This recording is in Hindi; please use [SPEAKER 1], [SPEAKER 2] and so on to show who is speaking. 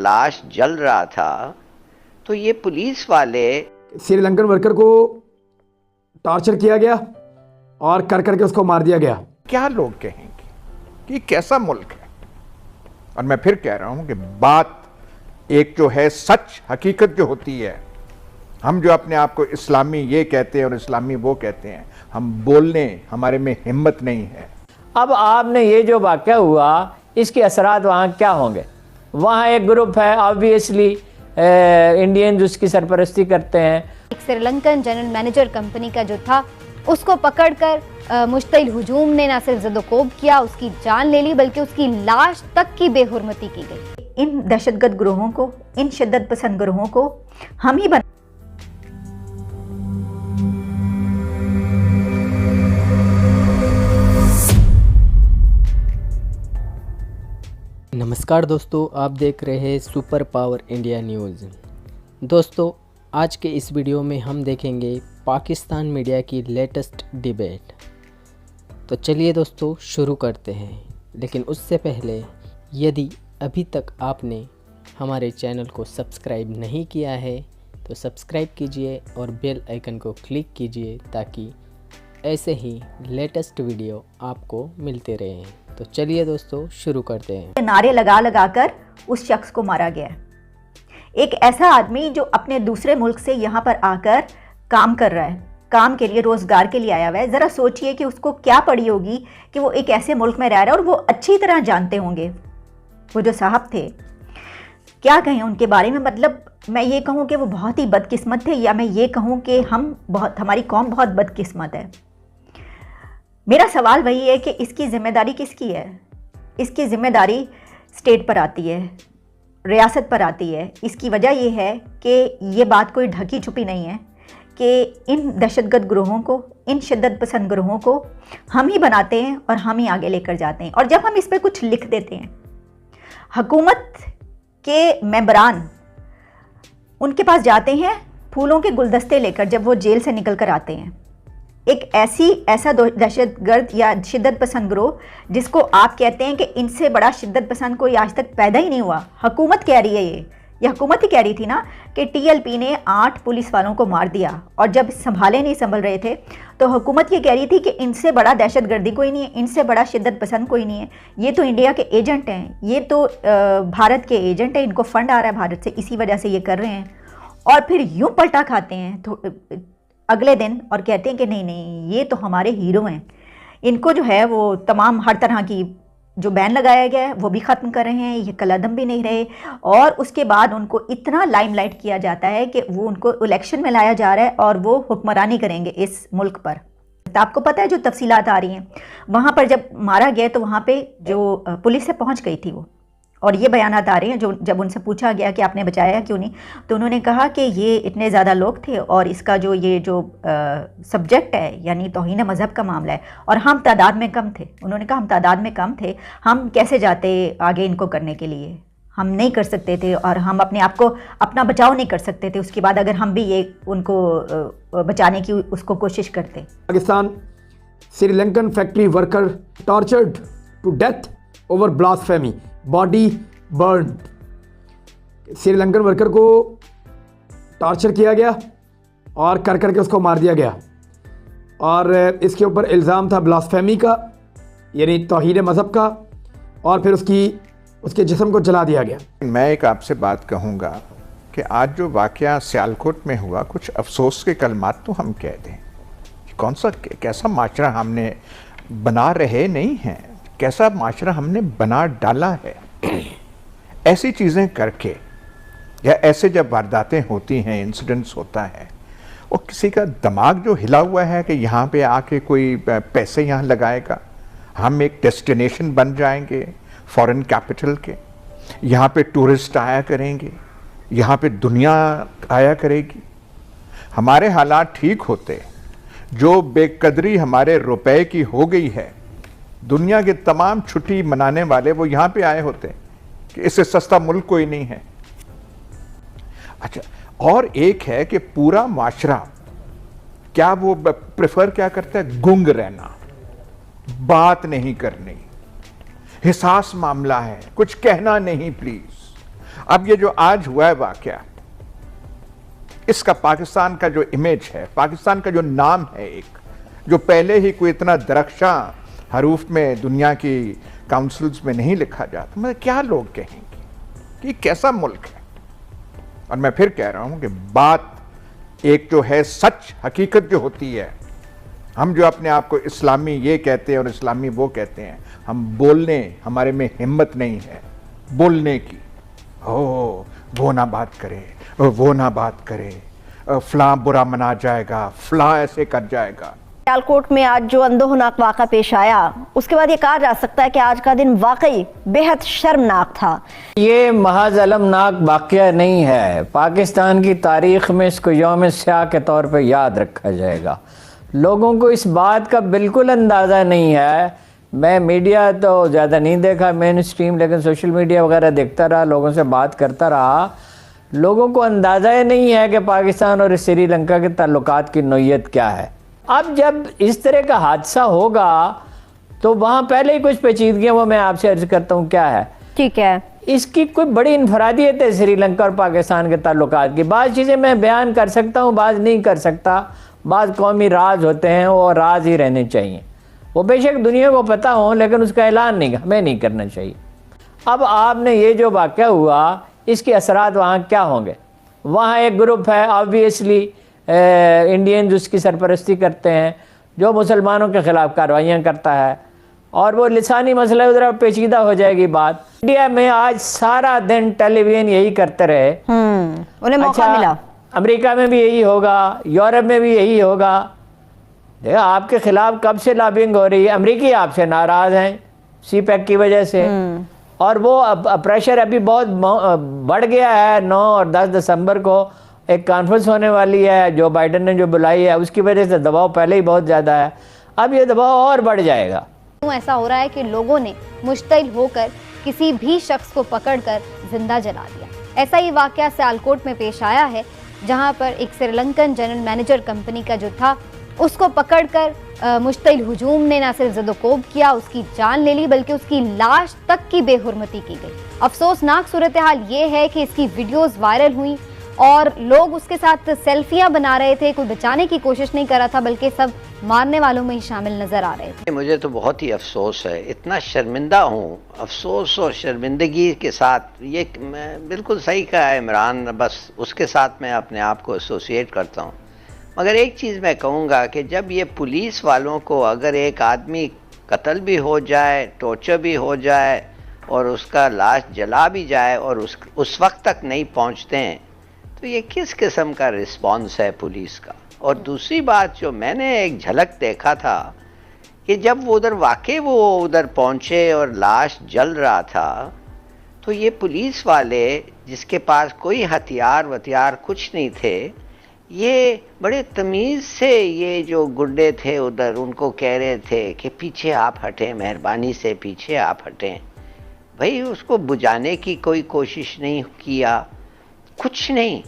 [SPEAKER 1] लाश जल रहा था तो ये पुलिस वाले
[SPEAKER 2] श्रीलंकन वर्कर को टॉर्चर किया गया और कर करके उसको मार दिया गया।
[SPEAKER 3] क्या लोग कहेंगे कि कैसा मुल्क है। और मैं फिर कह रहा हूं कि बात एक जो है सच हकीकत जो होती है, हम जो अपने आप को इस्लामी ये कहते हैं और इस्लामी वो कहते हैं, हम बोलने हमारे में हिम्मत नहीं है।
[SPEAKER 4] अब आपने ये जो वाक़या हुआ इसके असरात वहाँ क्या होंगे। वहाँ एक ग्रुप है ऑब्वियसली इंडियन उसकी सरपरस्ती करते हैं।
[SPEAKER 5] एक श्रीलंकन जनरल मैनेजर कंपनी का जो था उसको पकड़कर मुश्तिल हुजूम ने न सिर्फ ज़दोकोब किया, उसकी जान ले ली, बल्कि उसकी लाश तक की बेहुरमती की गई।
[SPEAKER 6] इन दहशतगर्द ग्रोहों को, इन शिद्दत पसंद ग्रोहों को हम ही
[SPEAKER 7] नमस्कार दोस्तों, आप देख रहे हैं सुपर पावर इंडिया न्यूज़। दोस्तों, आज के इस वीडियो में हम देखेंगे पाकिस्तान मीडिया की लेटेस्ट डिबेट। तो चलिए दोस्तों शुरू करते हैं, लेकिन उससे पहले यदि अभी तक आपने हमारे चैनल को सब्सक्राइब नहीं किया है तो सब्सक्राइब कीजिए और बेल आइकन को क्लिक कीजिए ताकि ऐसे ही लेटेस्ट वीडियो आपको मिलते रहें। तो चलिए दोस्तों शुरू करते हैं।
[SPEAKER 6] नारे लगा लगा कर उस शख्स को मारा गया। एक ऐसा आदमी जो अपने दूसरे मुल्क से यहाँ पर आकर काम कर रहा है, काम के लिए, रोजगार के लिए आया हुआ है। ज़रा सोचिए कि उसको क्या पड़ी होगी कि वो एक ऐसे मुल्क में रह रहा है और वो अच्छी तरह जानते होंगे वो जो साहब थे। क्या कहें उनके बारे में, मतलब मैं ये कहूँ कि वो बहुत ही बदकिस्मत थे, या मैं ये कहूँ कि हमारी कौम बहुत बदकिस्मत है। मेरा सवाल वही है कि इसकी ज़िम्मेदारी किसकी है। इसकी ज़िम्मेदारी स्टेट पर आती है, रियासत पर आती है। इसकी वजह यह है कि ये बात कोई ढकी छुपी नहीं है कि इन दहशतगर्द ग्रोहों को, इन शिद्दत पसंद ग्रोहों को हम ही बनाते हैं और हम ही आगे लेकर जाते हैं। और जब हम इस पर कुछ लिख देते हैं, हुकूमत के मेंबरान उनके पास जाते हैं फूलों के गुलदस्ते लेकर जब वो जेल से निकल कर आते हैं। एक ऐसा दहशतगर्द या शिद्दत पसंद ग्रोह जिसको आप कहते हैं कि इनसे बड़ा शिद्दत पसंद कोई आज तक पैदा ही नहीं हुआ। हुकूमत कह रही है, ये हुकूमत ही कह रही थी ना कि टीएलपी ने 8 पुलिस वालों को मार दिया, और जब संभल रहे थे तो हुकूमत ये कह रही थी कि इनसे बड़ा दहशतगर्दी कोई नहीं है, इनसे बड़ा शिद्दत पसंद कोई नहीं है। ये तो इंडिया के एजेंट हैं, ये तो भारत के एजेंट हैं, इनको फंड आ रहा है भारत से, इसी वजह से ये कर रहे हैं। और फिर यूँ पलटा खाते हैं तो अगले दिन और कहते हैं कि नहीं नहीं ये तो हमारे हीरो हैं। इनको जो है वो तमाम हर तरह की जो बैन लगाया गया है वो भी ख़त्म कर रहे हैं, ये कलअदम भी नहीं रहे। और उसके बाद उनको इतना लाइमलाइट किया जाता है कि वो उनको इलेक्शन में लाया जा रहा है और वो हुक्मरानी करेंगे इस मुल्क पर। तो आपको पता है जो तफसीलात आ रही हैं, वहाँ पर जब मारा गया तो वहाँ पे जो पुलिस से पहुँच गई थी वो, और ये बयानात आ रहे हैं जो जब उनसे पूछा गया कि आपने बचाया क्यों नहीं, तो उन्होंने कहा कि ये इतने ज़्यादा लोग थे और इसका जो ये जो सब्जेक्ट है यानी तौहीन मज़हब का मामला है और हम तादाद में कम थे। उन्होंने कहा हम तादाद में कम थे, हम कैसे जाते आगे इनको करने के लिए, हम नहीं कर सकते थे और हम अपने आप को अपना बचाव नहीं कर सकते थे। उसके बाद अगर हम भी ये उनको बचाने की उसको कोशिश करते।
[SPEAKER 2] Pakistan Sri Lankan factory worker tortured to death over blasphemy, body burn. Sri Lankan worker को टॉर्चर किया गया और कर करके उसको मार दिया गया, और इसके ऊपर इल्ज़ाम था ब्लास्फेमी का यानी तौहीन मज़हब का, और फिर उसके जिस्म को जला दिया गया।
[SPEAKER 3] मैं एक आपसे बात कहूँगा कि आज जो वाक़या सियालकोट में हुआ, कुछ अफसोस के कलमात तो हम कह दें। कौन सा कैसा माशरा हमने बना रहे नहीं हैं, कैसा माशरा हमने बना डाला है। ऐसी चीज़ें करके या ऐसे जब वारदातें होती हैं, इंसिडेंट्स होता है, वो किसी का दिमाग जो हिला हुआ है कि यहाँ पे आके कोई पैसे यहाँ लगाएगा, हम एक डेस्टिनेशन बन जाएंगे फॉरेन कैपिटल के, यहाँ पे टूरिस्ट आया करेंगे, यहाँ पे दुनिया आया करेगी। हमारे हालात ठीक होते, जो बेकदरी हमारे रुपए की हो गई है, दुनिया के तमाम छुट्टी मनाने वाले वो यहाँ पे आए होते कि इससे सस्ता मुल्क कोई नहीं है। अच्छा, और एक है कि पूरा माशरा क्या वो प्रेफर क्या करता है, गुंग रहना, बात नहीं करनी, हिसास मामला है, कुछ कहना नहीं प्लीज। अब ये जो आज हुआ है वाकया, इसका पाकिस्तान का जो इमेज है, पाकिस्तान का जो नाम है, एक जो पहले ही कोई इतना दरख्शां हरूफ में दुनिया की काउंसिल्स में नहीं लिखा जाता, मतलब क्या लोग कहेंगे कि कैसा मुल्क है। और मैं फिर कह रहा हूं कि बात एक जो है सच हकीकत जो होती है, हम जो अपने आप को इस्लामी ये कहते हैं और इस्लामी वो कहते हैं, हम बोलने, हमारे में हिम्मत नहीं है बोलने की। हो वो ना बात करे, वो ना बात करे, फलां बुरा मना जाएगा, फलां ऐसे कर जाएगा।
[SPEAKER 6] सियालकोट में आज जो अंदोहनाक वाक़ा पेश आया, उसके बाद ये कहा जा सकता है कि आज का दिन वाकई बेहद शर्मनाक था।
[SPEAKER 4] ये महज अलमनाक वाक़या नहीं है, पाकिस्तान की तारीख में इसको यौम स्याह के तौर पे याद रखा जाएगा। लोगों को इस बात का बिल्कुल अंदाज़ा नहीं है। मैं मीडिया तो ज़्यादा नहीं देखा मेन स्ट्रीम, लेकिन सोशल मीडिया वगैरह देखता रहा, लोगों से बात करता रहा। लोगों को अंदाज़ा ही नहीं है कि पाकिस्तान और श्रीलंका के ताल्लुकात की नोयत क्या है। अब जब इस तरह का हादसा होगा तो वहाँ पहले ही कुछ पेचीदगियाँ, वो मैं आपसे अर्ज करता हूँ क्या है।
[SPEAKER 6] ठीक है,
[SPEAKER 4] इसकी कोई बड़ी इनफरादियत है श्रीलंका और पाकिस्तान के ताल्लुकात की। बाज़ चीज़ें मैं बयान कर सकता हूँ, बाज़ नहीं कर सकता। बाज़ कौमी राज होते हैं, वो राज ही रहने चाहिए। वो बेशक दुनिया को पता हो, लेकिन उसका ऐलान नहीं, हमें नहीं करना चाहिए। अब आपने ये जो वाक़या हुआ, इसके असरात वहाँ क्या होंगे। वहाँ एक ग्रुप है ऑब्वियसली इंडियन उसकी सरपरस्ती करते हैं, जो मुसलमानों के ख़िलाफ़ कार्रवाइयाँ करता है, और वो लिसानी मसला उधर पेचीदा हो जाएगी बात। इंडिया में आज सारा दिन टेलीविज़न यही करते रहे,
[SPEAKER 6] उन्हें मौका मिला।
[SPEAKER 4] अमेरिका में भी यही होगा, यूरोप में भी यही होगा। देखो आपके खिलाफ कब से लॉबिंग हो रही है, अमेरिकी आपसे नाराज़ हैं CPEC की वजह से, और वो प्रेशर अभी बहुत बढ़ गया है। 9 और 10 दिसंबर को एक कॉन्फ्रेंस होने वाली है, जो बाइडन ने जो बुलाई है, उसकी वजह से दबाव पहले ही बहुत ज़्यादा है, अब ये दबाव और बढ़ जाएगा।
[SPEAKER 5] ऐसा हो रहा है कि लोगों ने मुश्तइल होकर किसी भी शख्स को पकड़कर जिंदा जला दिया। ऐसा ही वाकया सियालकोट में पेश आया है, जहां पर एक श्रीलंकन जनरल मैनेजर कंपनी का जो था, उसको पकड़कर मुश्तइल हुजूम ने न सिर्फ ज़दोकोब किया, उसकी जान ले ली, बल्कि उसकी लाश तक की बेहुरमती की गई। अफसोसनाक सूरत हाल ये है कि इसकी वीडियोस वायरल हुई और लोग उसके साथ सेल्फियां बना रहे थे। कोई बचाने की कोशिश नहीं कर रहा था, बल्कि सब मारने वालों में ही शामिल नजर आ रहे थे।
[SPEAKER 1] मुझे तो बहुत ही अफसोस है, इतना शर्मिंदा हूँ, अफसोस और शर्मिंदगी के साथ। ये बिल्कुल सही कहा है इमरान, बस उसके साथ मैं अपने आप को एसोसिएट करता हूँ। मगर एक चीज़ मैं कहूँगा कि जब ये पुलिस वालों को, अगर एक आदमी कत्ल भी हो जाए, टॉर्चर भी हो जाए और उसका लाश जला भी जाए और उस वक्त तक नहीं पहुँचते हैं, तो ये किस किस्म का रिस्पॉन्स है पुलिस का। और दूसरी बात, जो मैंने एक झलक देखा था कि जब वो उधर पहुँचे और लाश जल रहा था, तो ये पुलिस वाले जिसके पास कोई हथियार कुछ नहीं थे, ये बड़े तमीज़ से ये जो गुंडे थे उधर उनको कह रहे थे कि पीछे आप हटें, मेहरबानी से पीछे आप हटें। भाई उसको बुझाने की कोई कोशिश नहीं किया, कुछ नहीं।